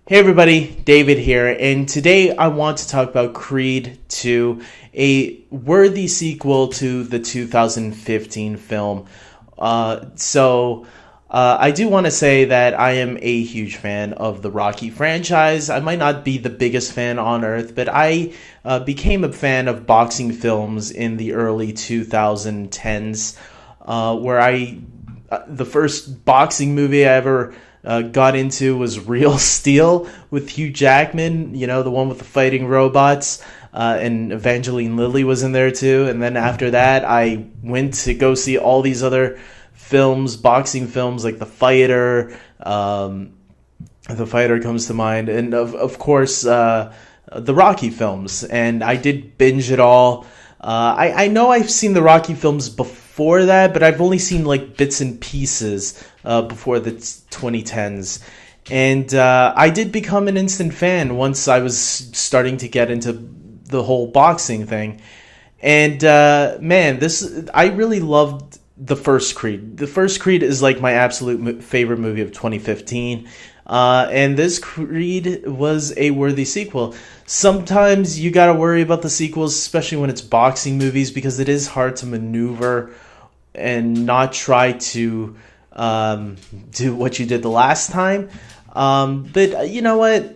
Hey everybody, David here, and today I want to talk about Creed 2, a worthy sequel to the 2015 film. I do want to say that I am a huge fan of the Rocky franchise. I might not be the biggest fan on earth, but I became a fan of boxing films in the early 2010s, the first boxing movie I ever got into was Real Steel with Hugh Jackman, the one with the fighting robots, and Evangeline Lilly was in there too. And then after that, I went to go see all these other films, boxing films like The Fighter. The Fighter comes to mind, and of course the Rocky films. And I did binge it all. I know I've seen the Rocky films before that, but I've only seen like bits and pieces before the 2010s. And I did become an instant fan once I was starting to get into the whole boxing thing. And I really loved the first Creed. The first Creed is like my absolute favorite movie of 2015. And this Creed was a worthy sequel. Sometimes you gotta worry about the sequels, especially when it's boxing movies, because it is hard to maneuver and not try to do what you did the last time. But you know what?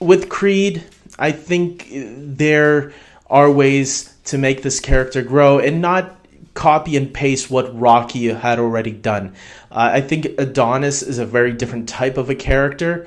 With Creed, I think there are ways to make this character grow and not copy and paste what Rocky had already done. I think Adonis is a very different type of a character,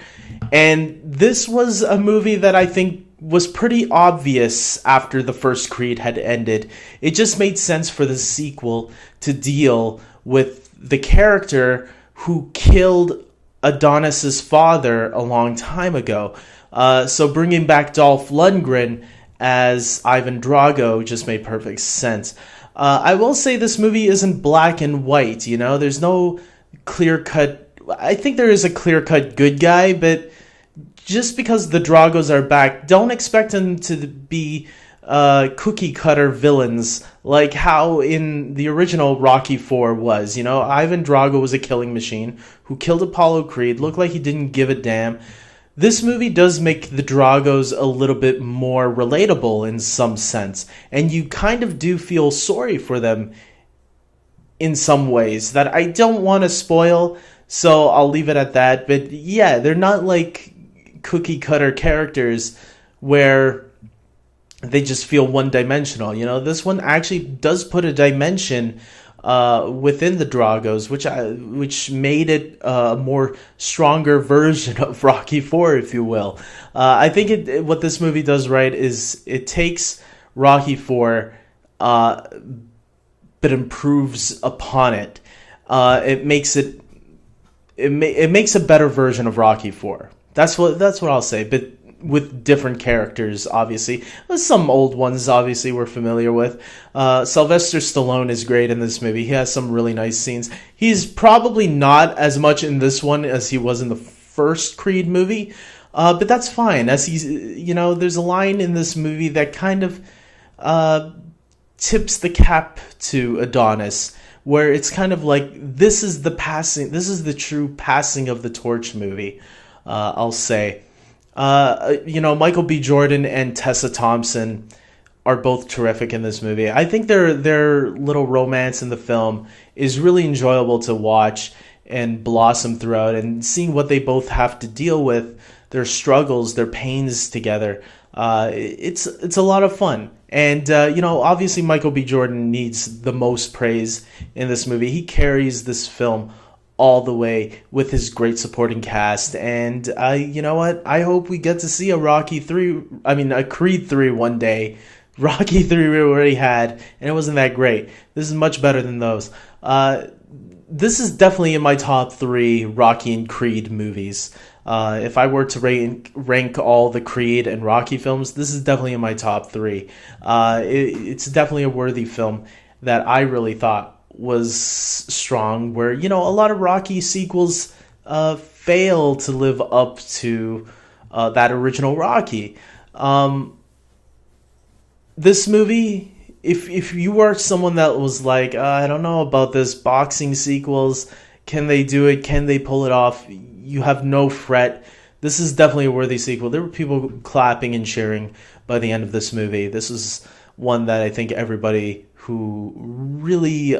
and this was a movie that I think was pretty obvious after the first Creed had ended. It just made sense for the sequel to deal with the character who killed Adonis's father a long time ago. So bringing back Dolph Lundgren as Ivan Drago just made perfect sense. I will say this movie isn't black and white, there's no clear-cut... I think there is a clear-cut good guy, but just because the Dragos are back, don't expect them to be cookie-cutter villains like how in the original Rocky 4 was. Ivan Drago was a killing machine who killed Apollo Creed, looked like he didn't give a damn. This movie does make the Dragos a little bit more relatable in some sense, and you kind of do feel sorry for them in some ways that I don't want to spoil, so I'll leave it at that. But yeah, they're not like cookie cutter characters where they just feel one-dimensional. This one actually does put a dimension within the Dragos, which made it a more stronger version of Rocky 4, if you will. I think what this movie does right is it takes Rocky 4, but improves upon it. It makes a better version of Rocky 4. That's what I'll say. But with different characters, obviously. Some old ones, obviously, we're familiar with. Sylvester Stallone is great in this movie. He has some really nice scenes. He's probably not as much in this one as he was in the first Creed movie, but that's fine. As he's, there's a line in this movie that kind of tips the cap to Adonis, where it's kind of like, this is the true passing of the torch movie, I'll say. Michael B. Jordan and Tessa Thompson are both terrific in this movie. I think their little romance in the film is really enjoyable to watch and blossom throughout, and seeing what they both have to deal with, their struggles, their pains together. It's a lot of fun. And, obviously Michael B. Jordan needs the most praise in this movie. He carries this film all the way with his great supporting cast, and you know what? I hope we get to see a Creed 3 one day. Rocky 3 we already had, and it wasn't that great. This is much better than those. This is definitely in my top 3 Rocky and Creed movies. If I were to rank all the Creed and Rocky films, this is definitely in my top 3. It's definitely a worthy film that I really thought was strong, where a lot of Rocky sequels fail to live up to that original Rocky. This movie, if you are someone that was like, I don't know about this boxing sequels, can they do it, can they pull it off, you have no fret. this is definitely a worthy sequel. There were people clapping and cheering by the end of this movie. This is one that I think everybody who really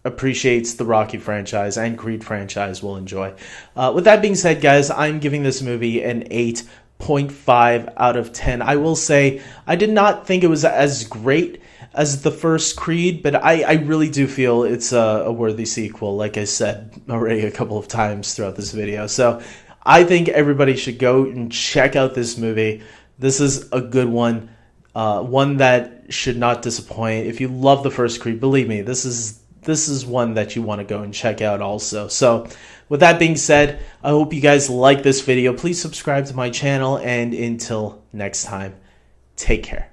appreciates the Rocky franchise and Creed franchise will enjoy. With that being said, guys, I'm giving this movie an 8.5 out of 10. I will say I did not think it was as great as the first Creed, but I really do feel it's a worthy sequel, like I said already a couple of times throughout this video. So I think everybody should go and check out this movie. This is a good one, one that should not disappoint. If you love the first Creed, believe me, this is one that you want to go and check out also. So with that being said, I hope you guys like this video. Please subscribe to my channel, and until next time, take care.